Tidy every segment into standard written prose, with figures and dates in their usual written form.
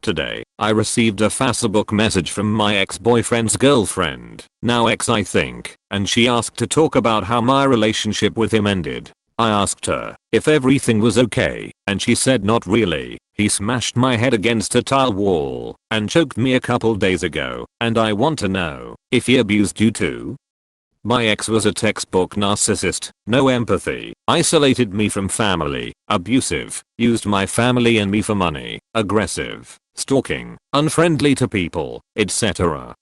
Yesterday, I received a Facebook message from my ex-boyfriend's girlfriend, now ex I think, and she asked to talk about how my relationship with him ended. I asked her if everything was okay, and she said not really. He smashed my head against a tile wall and choked me a couple days ago, and I want to know if he abused you too. My ex was a textbook narcissist, no empathy, isolated me from family, abusive, used my family and me for money, aggressive, stalking, unfriendly to people, etc.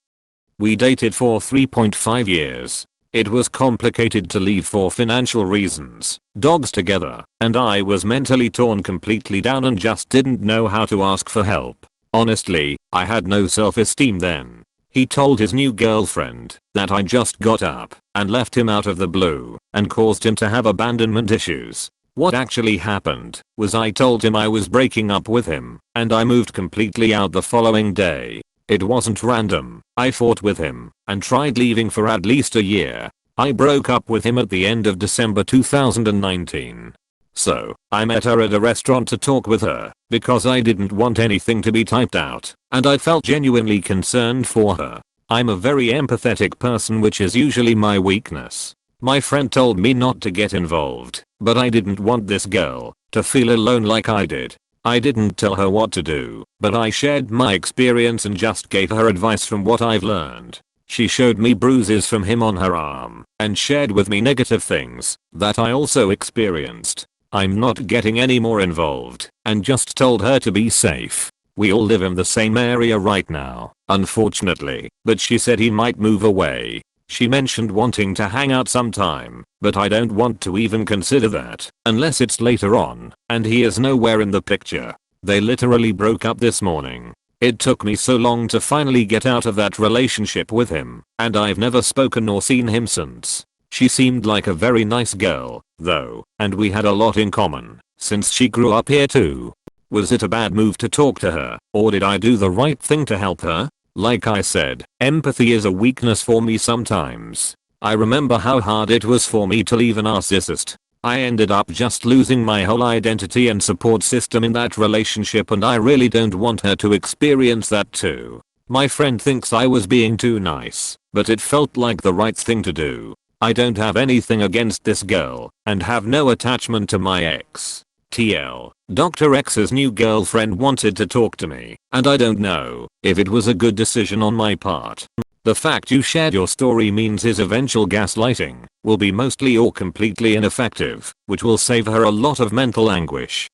We dated for 3.5 years. It was complicated to leave for financial reasons, dogs together, and I was mentally torn completely down and just didn't know how to ask for help. Honestly, I had no self-esteem then. He told his new girlfriend that I just got up and left him out of the blue and caused him to have abandonment issues. What actually happened was I told him I was breaking up with him and I moved completely out the following day. It wasn't random. I fought with him and tried leaving for at least a year. I broke up with him at the end of December 2019. So, I met her at a restaurant to talk with her because I didn't want anything to be typed out and I felt genuinely concerned for her. I'm a very empathetic person, which is usually my weakness. My friend told me not to get involved, but I didn't want this girl to feel alone like I did. I didn't tell her what to do, but I shared my experience and just gave her advice from what I've learned. She showed me bruises from him on her arm and shared with me negative things that I also experienced. I'm not getting any more involved and just told her to be safe. We all live in the same area right now, unfortunately, but she said he might move away. She mentioned wanting to hang out sometime, but I don't want to even consider that unless it's later on, and he is nowhere in the picture. They literally broke up this morning. It took me so long to finally get out of that relationship with him, and I've never spoken or seen him since. She seemed like a very nice girl, though, and we had a lot in common, since she grew up here too. Was it a bad move to talk to her, or did I do the right thing to help her? Like I said, empathy is a weakness for me sometimes. I remember how hard it was for me to leave a narcissist. I ended up just losing my whole identity and support system in that relationship, and I really don't want her to experience that too. My friend thinks I was being too nice, but it felt like the right thing to do. I don't have anything against this girl and have no attachment to my ex. TL. Dr. X's new girlfriend wanted to talk to me, and I don't know if it was a good decision on my part. The fact you shared your story means his eventual gaslighting will be mostly or completely ineffective, which will save her a lot of mental anguish.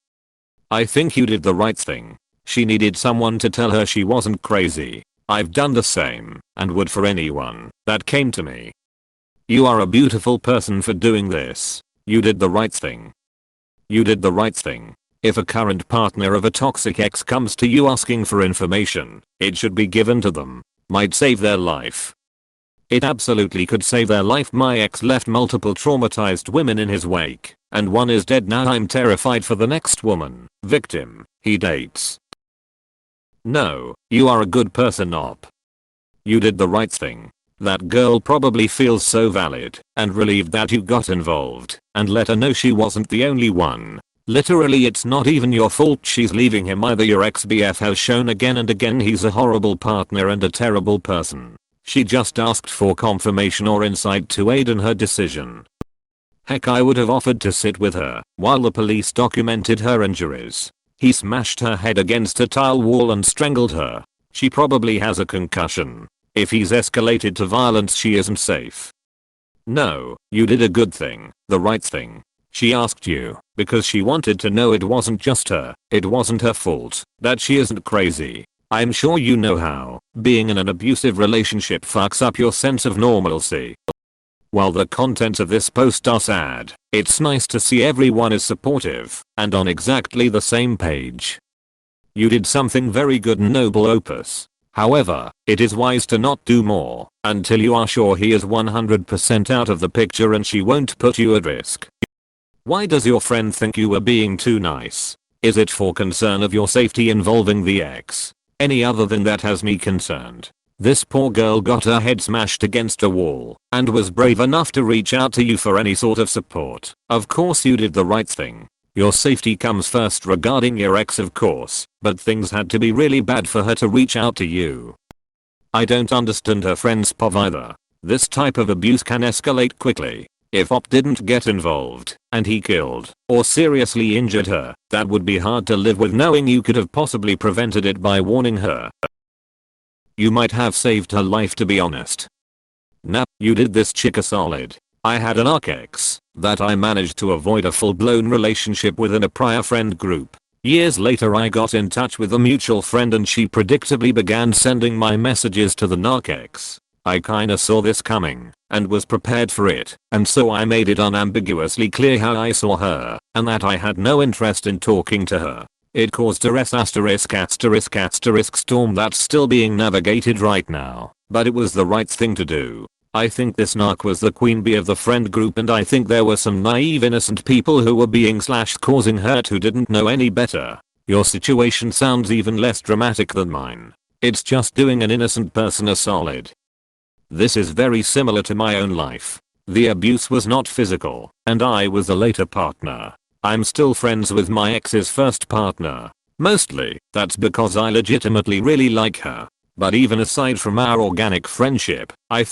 I think you did the right thing. She needed someone to tell her she wasn't crazy. I've done the same, and would for anyone that came to me. You are a beautiful person for doing this. You did the right thing. You did the right thing. If a current partner of a toxic ex comes to you asking for information, it should be given to them. Might save their life. It absolutely could save their life. My ex left multiple traumatized women in his wake, and one is dead now. I'm terrified for the next woman, victim, he dates. No, you are a good person, Op. You did the right thing. That girl probably feels so valid and relieved that you got involved and let her know she wasn't the only one. Literally, it's not even your fault she's leaving him either. Your ex-BF has shown again and again he's a horrible partner and a terrible person. She just asked for confirmation or insight to aid in her decision. Heck, I would have offered to sit with her while the police documented her injuries. He smashed her head against a tile wall and strangled her. She probably has a concussion. If he's escalated to violence, she isn't safe. No, you did a good thing, the right thing. She asked you because she wanted to know it wasn't just her, it wasn't her fault, that she isn't crazy. I'm sure you know how being in an abusive relationship fucks up your sense of normalcy. While the contents of this post are sad, it's nice to see everyone is supportive and on exactly the same page. You did something very good and noble, Opus. However, it is wise to not do more until you are sure he is 100% out of the picture and she won't put you at risk. Why does your friend think you were being too nice? Is it for concern of your safety involving the ex? Any other than that has me concerned. This poor girl got her head smashed against a wall and was brave enough to reach out to you for any sort of support. Of course you did the right thing. Your safety comes first regarding your ex, of course, but things had to be really bad for her to reach out to you. I don't understand her friend's POV either. This type of abuse can escalate quickly. If Op didn't get involved and he killed or seriously injured her, that would be hard to live with, knowing you could have possibly prevented it by warning her. You might have saved her life, to be honest. Nah, you did this chick a solid. I had an arc ex that I managed to avoid a full-blown relationship within a prior friend group. Years later I got in touch with a mutual friend and she predictably began sending my messages to the narc ex. I kinda saw this coming and was prepared for it, and so I made it unambiguously clear how I saw her and that I had no interest in talking to her. It caused a storm that's still being navigated right now, but it was the right thing to do. I think this narc was the queen bee of the friend group, and I think there were some naive innocent people who were being causing hurt who didn't know any better. Your situation sounds even less dramatic than mine. It's just doing an innocent person a solid. This is very similar to my own life. The abuse was not physical, and I was the later partner. I'm still friends with my ex's first partner. Mostly, that's because I legitimately really like her. But even aside from our organic friendship, I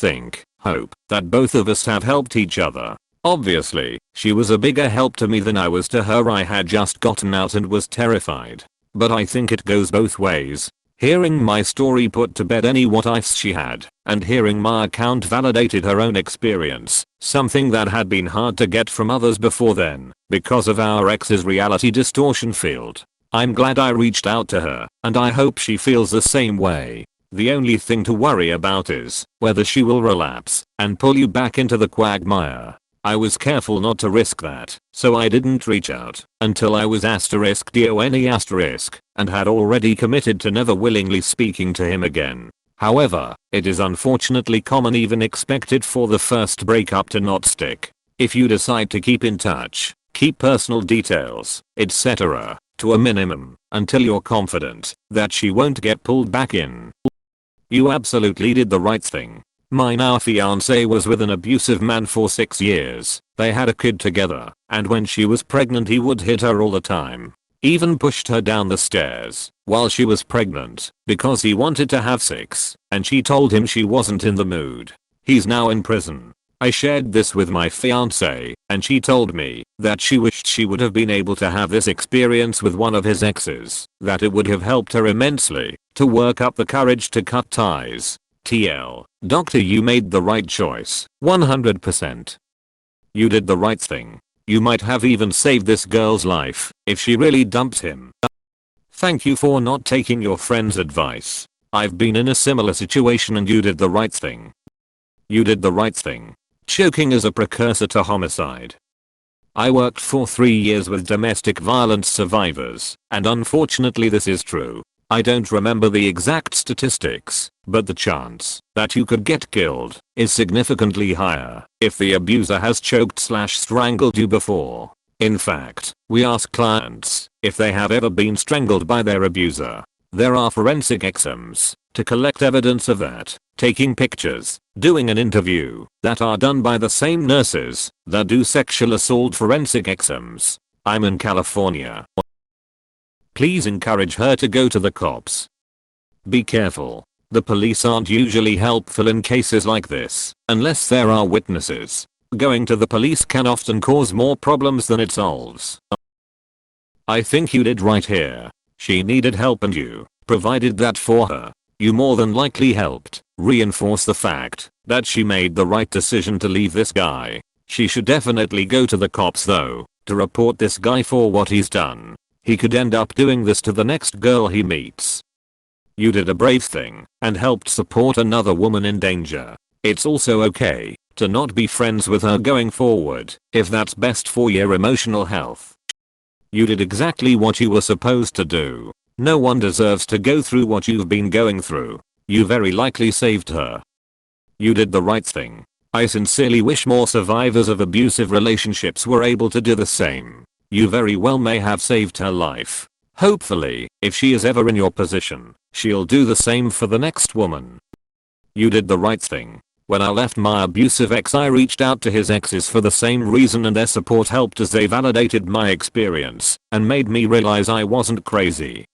hope that both of us have helped each other. Obviously, she was a bigger help to me than I was to her. I had just gotten out and was terrified. But I think it goes both ways. Hearing my story put to bed any what ifs she had, and hearing my account validated her own experience, something that had been hard to get from others before then, because of our ex's reality distortion field. I'm glad I reached out to her, and I hope she feels the same way. The only thing to worry about is whether she will relapse and pull you back into the quagmire. I was careful not to risk that, so I didn't reach out until I was *DONE* and had already committed to never willingly speaking to him again. However, it is unfortunately common, even expected, for the first breakup to not stick. If you decide to keep in touch, keep personal details, etc., to a minimum until you're confident that she won't get pulled back in. You absolutely did the right thing. My now fiance was with an abusive man for 6 years. They had a kid together, and when she was pregnant he would hit her all the time. Even pushed her down the stairs while she was pregnant because he wanted to have sex, and she told him she wasn't in the mood. He's now in prison. I shared this with my fiance, and she told me that she wished she would have been able to have this experience with one of his exes, that it would have helped her immensely to work up the courage to cut ties. TL, doctor, you made the right choice, 100%. You did the right thing. You might have even saved this girl's life if she really dumped him. Thank you for not taking your friend's advice. I've been in a similar situation and you did the right thing. You did the right thing. Choking is a precursor to homicide. I worked for 3 years with domestic violence survivors, and unfortunately this is true. I don't remember the exact statistics, but the chance that you could get killed is significantly higher if the abuser has choked/strangled you before. In fact, we ask clients if they have ever been strangled by their abuser. There are forensic exams to collect evidence of that, taking pictures, doing an interview, that are done by the same nurses that do sexual assault forensic exams. I'm in California. Please encourage her to go to the cops. Be careful. The police aren't usually helpful in cases like this, unless there are witnesses. Going to the police can often cause more problems than it solves. I think you did right here. She needed help and you provided that for her. You more than likely helped reinforce the fact that she made the right decision to leave this guy. She should definitely go to the cops though, to report this guy for what he's done. He could end up doing this to the next girl he meets. You did a brave thing and helped support another woman in danger. It's also okay to not be friends with her going forward if that's best for your emotional health. You did exactly what you were supposed to do. No one deserves to go through what you've been going through. You very likely saved her. You did the right thing. I sincerely wish more survivors of abusive relationships were able to do the same. You very well may have saved her life. Hopefully, if she is ever in your position, she'll do the same for the next woman. You did the right thing. When I left my abusive ex, I reached out to his exes for the same reason, and their support helped as they validated my experience and made me realize I wasn't crazy.